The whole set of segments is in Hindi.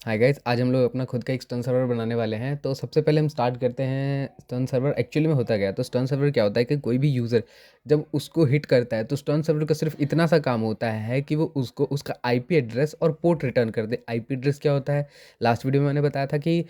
हाय गाइस, आज हम लोग अपना खुद का एक स्टर्न सर्वर बनाने वाले हैं। तो सबसे पहले हम स्टार्ट करते हैं स्टर्न सर्वर एक्चुअली में होता क्या है। तो स्टर्न सर्वर क्या होता है कि कोई भी यूज़र जब उसको हिट करता है तो स्टर्न सर्वर का सिर्फ इतना सा काम होता है कि वो उसको उसका आईपी एड्रेस और पोर्ट रिटर्न कर दे। आईपी एड्रेस क्या होता है, लास्ट वीडियो में मैंने बताया था कि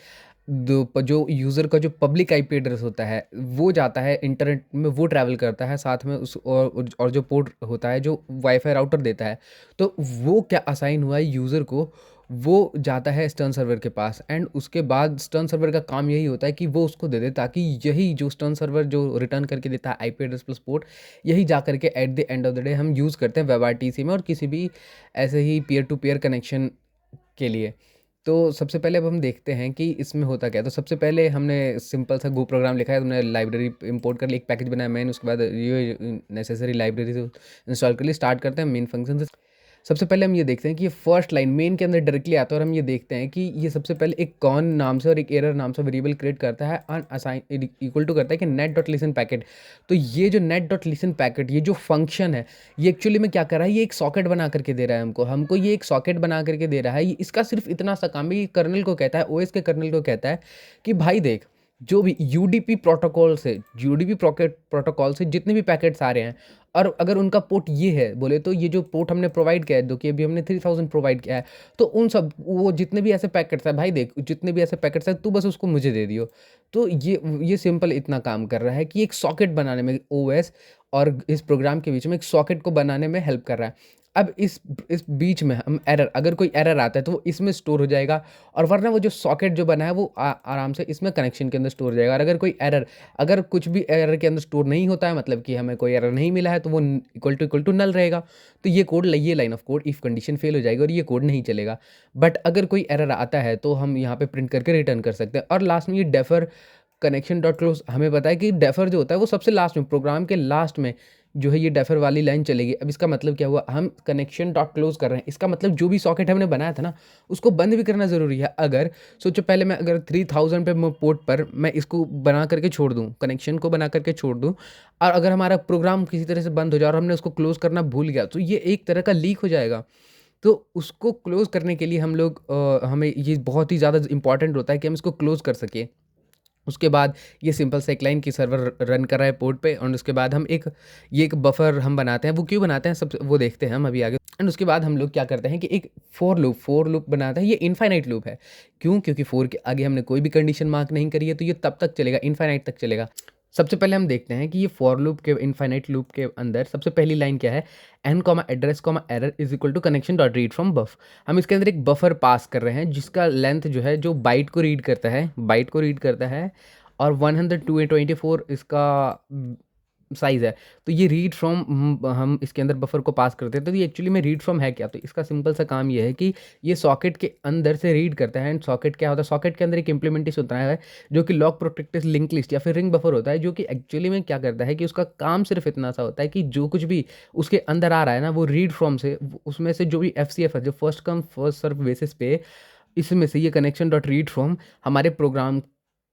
जो यूज़र का जो पब्लिक आईपी एड्रेस होता है वो जाता है इंटरनेट में, वो ट्रैवल करता है साथ में उस और जो पोर्ट होता है जो वाईफाई राउटर देता है, तो वो क्या असाइन हुआ है यूज़र को, वो जाता है स्टर्न सर्वर के पास। एंड उसके बाद स्टर्न सर्वर का काम यही होता है कि वो उसको दे दे, ताकि यही जो स्टर्न सर्वर जो रिटर्न करके देता है आईपी एड्रेस प्लस पोर्ट, यही जा करके at the end of the day हम यूज़ करते हैं वेब आरटीसी में और किसी भी ऐसे ही पीयर टू पीयर कनेक्शन के लिए। तो सबसे पहले अब हम देखते हैं कि इसमें होता क्या है। तो सबसे पहले हमने सिंपल सा गो प्रोग्राम लिखा है, हमने लाइब्रेरी इंपोर्ट कर ली, एक पैकेज बनाया मैंने, उसके बाद ये नेसेसरी लाइब्रेरी इंस्टॉल कर ली। स्टार्ट करते हैं मेन फंक्शन से। सबसे पहले हम ये देखते हैं कि ये फर्स्ट लाइन मेन के अंदर डायरेक्टली आता है और हम ये देखते हैं कि ये सबसे पहले एक कॉन नाम से और एक एरर नाम से वेरिएबल क्रिएट करता है, अनअसाइन इक्वल टू करता है कि नेट डॉट लिसन पैकेट। तो ये जो नेट डॉट लिसन पैकेट, ये जो फंक्शन है, ये एक्चुअली में क्या कर रहा है, ये एक सॉकेट बना करके दे रहा है हमको हमको ये एक सॉकेट बना करके दे रहा है। इसका सिर्फ इतना सा काम है, ये कर्नल को कहता है, ओएस के कर्नल को कहता है कि भाई देख, जो भी यूडीपी प्रोटोकॉल से जितने भी पैकेट्स आ रहे हैं, और अगर उनका पोर्ट ये है बोले, तो ये जो पोर्ट हमने प्रोवाइड किया है, जो कि अभी हमने 3000 प्रोवाइड किया है, तो उन सब वो जितने भी ऐसे पैकेट्स हैं, भाई देख जितने भी ऐसे पैकेट्स हैं तू बस उसको मुझे दे दियो। तो ये सिंपल इतना काम कर रहा है कि एक सॉकेट बनाने में ओएस और इस प्रोग्राम के बीच में एक सॉकेट को बनाने में हेल्प कर रहा है। अब इस बीच में हम एरर, अगर कोई एरर आता है तो वो इसमें स्टोर हो जाएगा, और वरना वो जो सॉकेट जो बना है वो आराम से इसमें कनेक्शन के अंदर स्टोर हो जाएगा। और अगर कोई एरर, अगर कुछ भी एरर के अंदर स्टोर नहीं होता है, मतलब कि हमें कोई एरर नहीं मिला है, तो वो इक्वल टू नल रहेगा। तो ये line of code if condition fail हो जाएगी और ये कोड नहीं चलेगा। बट अगर कोई एरर आता है तो हम यहाँ पे प्रिंट करके रिटर्न कर सकते हैं। और लास्ट में ये डेफर कनेक्शन डॉट क्लोज, हमें पता है कि डेफर जो होता है वो सबसे लास्ट में, प्रोग्राम के लास्ट में जो है ये डेफर वाली लाइन चलेगी। अब इसका मतलब क्या हुआ, हम कनेक्शन डॉट क्लोज कर रहे हैं, इसका मतलब जो भी सॉकेट हमने बनाया था ना, उसको बंद भी करना ज़रूरी है। अगर सोचो पहले मैं अगर 3000 पे पोर्ट पर मैं इसको बना करके छोड़ दूँ, कनेक्शन को बना करके छोड़ दूँ, और अगर हमारा प्रोग्राम किसी तरह से बंद हो जाए और हमने उसको क्लोज करना भूल गया, तो ये एक तरह का लीक हो जाएगा। तो उसको क्लोज करने के लिए हम लोग हमें ये बहुत ही ज़्यादा इंपॉर्टेंट होता है कि हम इसको क्लोज कर सकें। उसके बाद ये सिंपल सा एक लाइन की सर्वर रन कर रहा है पोर्ट पे, और उसके बाद हम एक बफर हम बनाते हैं। वो क्यों बनाते हैं सब वो देखते हैं हम अभी आगे। एंड उसके बाद हम लोग क्या करते हैं कि एक फोर लूप बनाते हैं। ये इनफाइनाइट लूप है। क्यों? क्योंकि फोर के आगे हमने कोई भी कंडीशन मार्क नहीं करी है, तो ये तब तक चलेगा, इनफाइनाइट तक चलेगा। सबसे पहले हम देखते हैं कि ये फॉर लूप के इनफाइनाइट लूप के अंदर सबसे पहली लाइन क्या है, n comma address comma error is equal to connection dot read from buf. हम इसके अंदर एक बफर पास कर रहे हैं जिसका लेंथ जो है, जो बाइट को रीड करता है, और 100 इसका साइज़ है। तो ये रीड फ्रॉम हम इसके अंदर बफर को पास करते हैं। तो ये एक्चुअली में रीड फ्रॉम है क्या, तो इसका सिंपल सा काम ये है कि ये सॉकेट के अंदर से रीड करता है। एंड सॉकेट क्या होता है, सॉकेट के अंदर एक इम्प्लीमेंटेशन होता है जो कि लॉक प्रोटेक्टेड लिंक लिस्ट या फिर रिंग बफर होता है, जो कि एक्चुअली में क्या करता है कि उसका काम सिर्फ इतना सा होता है कि जो कुछ भी उसके अंदर आ रहा है ना, वो रीड फ्रॉम से उसमें से जो भी एफ है, जो first come first serve basis पे, इसमें से ये कनेक्शन डॉट रीड फ्रॉम हमारे प्रोग्राम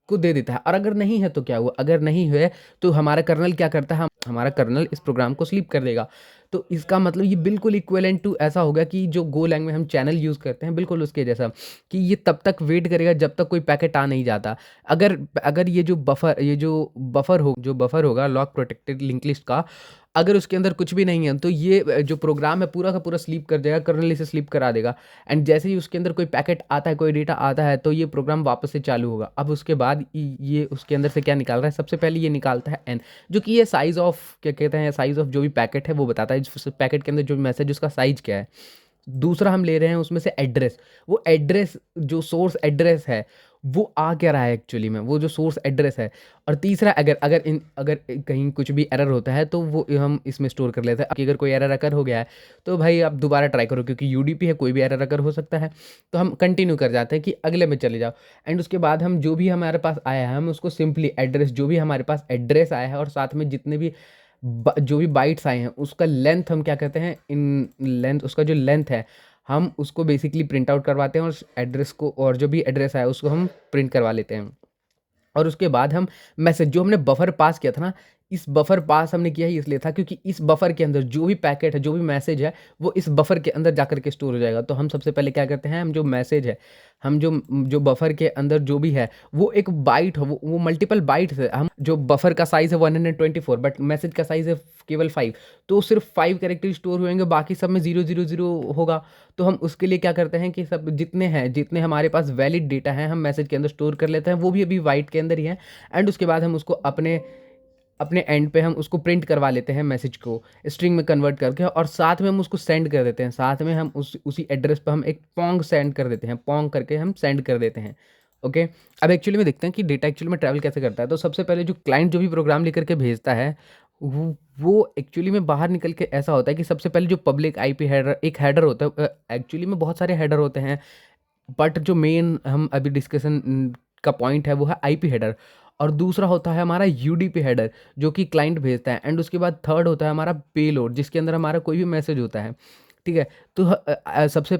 को दे देता है। और अगर नहीं है तो क्या हुआ, अगर नहीं है तो हमारा कर्नल क्या करता है, हमारा कर्नल इस प्रोग्राम को स्लीप कर देगा। तो इसका मतलब ये बिल्कुल इक्विवेलेंट टू ऐसा होगा कि जो गो लैंग्वेज में हम चैनल यूज़ करते हैं, बिल्कुल उसके जैसा, कि ये तब तक वेट करेगा जब तक कोई पैकेट आ नहीं जाता। अगर अगर ये जो बफर होगा लॉक प्रोटेक्टेड लिंक लिस्ट का, अगर उसके अंदर कुछ भी नहीं है, तो ये जो प्रोग्राम है पूरा का पूरा स्लीप कर देगा, कर्नल इसे स्लीप करा देगा। एंड जैसे ही उसके अंदर कोई पैकेट आता है, कोई डेटा आता है, तो ये प्रोग्राम वापस से चालू होगा। अब उसके बाद ये उसके अंदर से क्या निकाल रहा है, सबसे पहले ये निकालता है एन, जो कि ये साइज़ ऑफ क्या कहते हैं, साइज़ ऑफ जो भी पैकेट है वो बताता है, पैकेट के अंदर जो भी मैसेज उसका साइज़ क्या है। दूसरा हम ले रहे हैं उसमें से एड्रेस, वो एड्रेस जो सोर्स एड्रेस है वो आ क्या रहा है एक्चुअली में, वो जो सोर्स एड्रेस है। और तीसरा, अगर कहीं कुछ भी एरर होता है तो वो हम इसमें स्टोर कर लेते हैं कि अगर कोई एरर अकर हो गया है तो भाई आप दोबारा ट्राई करो, क्योंकि यूडीपी है, कोई भी एरर अकर हो सकता है। तो हम कंटिन्यू कर जाते हैं कि अगले में चले जाओ। एंड उसके बाद हम जो भी हमारे पास आया है, हम उसको सिंपली एड्रेस, जो भी हमारे पास एड्रेस आया है और साथ में जितने भी जो भी बाइट्स आए हैं उसका लेंथ हम क्या कहते हैं, इन लेंथ, उसका जो लेंथ है हम उसको बेसिकली प्रिंट आउट करवाते हैं, और एड्रेस को, और जो भी एड्रेस आया उसको हम प्रिंट करवा लेते हैं। और उसके बाद हम मैसेज जो हमने बफर पास किया था ना, इस बफर पास हमने किया ही इसलिए था क्योंकि इस बफर के अंदर जो भी पैकेट है, जो भी मैसेज है, वो इस बफर के अंदर जाकर के स्टोर हो जाएगा। तो हम सबसे पहले क्या करते हैं, हम जो मैसेज है, हम जो बफर के अंदर जो भी है, वो एक बाइट हो, वो मल्टीपल बाइट्स है। हम जो बफर का साइज़ है 124, बट मैसेज का साइज़ है केवल 5, तो सिर्फ 5 कैरेक्टर स्टोर होंगे, बाकी सब में 000 होगा। तो हम उसके लिए क्या करते हैं कि सब जितने हैं, जितने हमारे पास वैलिड डेटा है, हम मैसेज के अंदर स्टोर कर लेते हैं, वो भी अभी वाइट के अंदर ही है। एंड उसके बाद हम उसको अपने अपने एंड पे हम उसको प्रिंट करवा लेते हैं, मैसेज को स्ट्रिंग में कन्वर्ट करके, और साथ में हम उसको सेंड कर देते हैं। साथ में हम उसी एड्रेस पर हम एक पोंग सेंड कर देते हैं, पोंग करके हम सेंड कर देते हैं। ओके, अब एक्चुअली में देखते हैं कि डेटा एक्चुअली में ट्रैवल कैसे करता है। तो सबसे पहले जो क्लाइंट जो भी प्रोग्राम लेकर के भेजता है, वो एक्चुअली में बाहर निकल के ऐसा होता है कि सबसे पहले जो पब्लिक आईपी हेडर, एक हेडर होता है। एक्चुअली में बहुत सारे हेडर होते हैं, बट जो मेन हम अभी डिस्कशन का पॉइंट है वो है आईपी हेडर। और दूसरा होता है हमारा यूडीपी हेडर, जो कि क्लाइंट भेजता है। एंड उसके बाद थर्ड होता है हमारा पेलोड, जिसके अंदर हमारा कोई भी मैसेज होता है। ठीक है, तो सबसे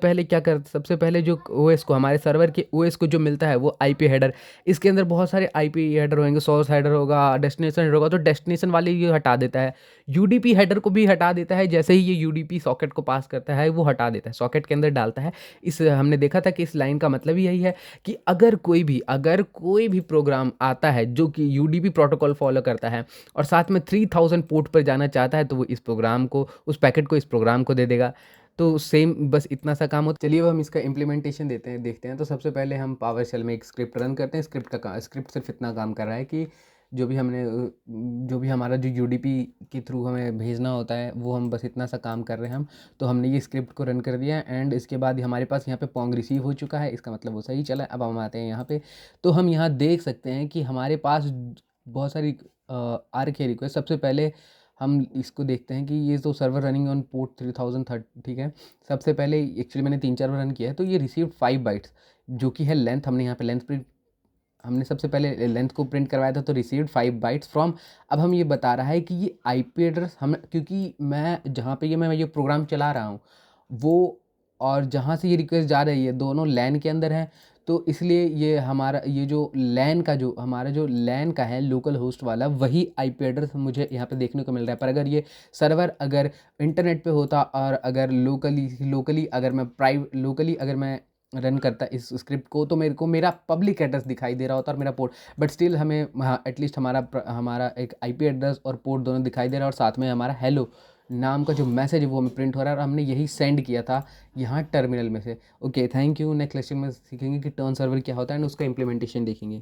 पहले जो ओएस को, हमारे सर्वर के ओएस को जो मिलता है वो आईपी हेडर। इसके अंदर बहुत सारे आईपी हेडर होंगे, सोर्स हेडर होगा, डेस्टिनेशन हेडर होगा, तो डेस्टिनेशन वाले ये हटा देता है। यूडीपी हेडर को भी हटा देता है, जैसे ही ये यूडीपी सॉकेट को पास करता है वो हटा देता है, सॉकेट के अंदर डालता है। इस हमने देखा था कि इस लाइन का मतलब ही यही है कि अगर कोई भी प्रोग्राम आता है जो कि यूडीपी प्रोटोकॉल फॉलो करता है और साथ में 3000 पोर्ट पर जाना चाहता है, तो वो इस प्रोग्राम को, उस पैकेट को इस प्रोग्राम को दे देगा। तो सेम बस इतना सा काम होता है। चलिए अब हम इसका इम्प्लीमेंटेशन देखते हैं। तो सबसे पहले हम पावर शेल में एक स्क्रिप्ट रन करते हैं। स्क्रिप्ट सिर्फ इतना काम कर रहा है कि जो भी हमारा जो यूडीपी के थ्रू हमें भेजना होता है, वो हम बस इतना सा काम कर रहे हैं हम। तो हमने ये स्क्रिप्ट को रन कर दिया एंड इसके बाद हमारे पास यहाँ पे पोंग रिसीव हो चुका है, इसका मतलब वो सही चला है। अब हम आते हैं यहाँ पे, तो हम यहाँ देख सकते हैं कि हमारे पास बहुत सारी आरके रिक्वेस्ट। सबसे पहले हम इसको देखते हैं कि ये तो सर्वर रनिंग ऑन पोर्ट 3030, ठीक है। सबसे पहले एक्चुअली मैंने 3-4 बार रन किया है, तो ये रिसीव्ड 5 बाइट्स, जो कि है लेंथ। हमने यहाँ पे लेंथ प्रिंट, हमने सबसे पहले लेंथ को प्रिंट करवाया था, तो रिसीव्ड 5 बाइट्स फ्रॉम। अब हम ये बता रहा है कि ये आईपी एड्रेस हम, क्योंकि मैं जहाँ पे मैं ये प्रोग्राम चला रहा हूँ, वो और जहाँ से ये रिक्वेस्ट जा रही है, दोनों लैन के अंदर है। तो इसलिए ये हमारा ये जो लैन का जो हमारा जो लैन का है लोकल होस्ट वाला, वही आईपी एड्रेस मुझे यहाँ पे देखने को मिल रहा है। पर अगर ये सर्वर अगर इंटरनेट पे होता और अगर लोकली अगर मैं रन करता इस स्क्रिप्ट को, तो मेरे को मेरा पब्लिक एड्रेस दिखाई दे रहा होता और मेरा पोर्ट। बट स्टिल हमें एटलीस्ट हमारा एक आईपी एड्रेस और पोर्ट दोनों दिखाई दे रहा है, और साथ में हमारा हेलो नाम का जो मैसेज है वो हमें प्रिंट हो रहा है, और हमने यही सेंड किया था यहाँ टर्मिनल में से। Okay, thank you. Next lecture में सीखेंगे कि टर्न सर्वर क्या होता है एंड उसका इम्प्लीमेंटेशन देखेंगे।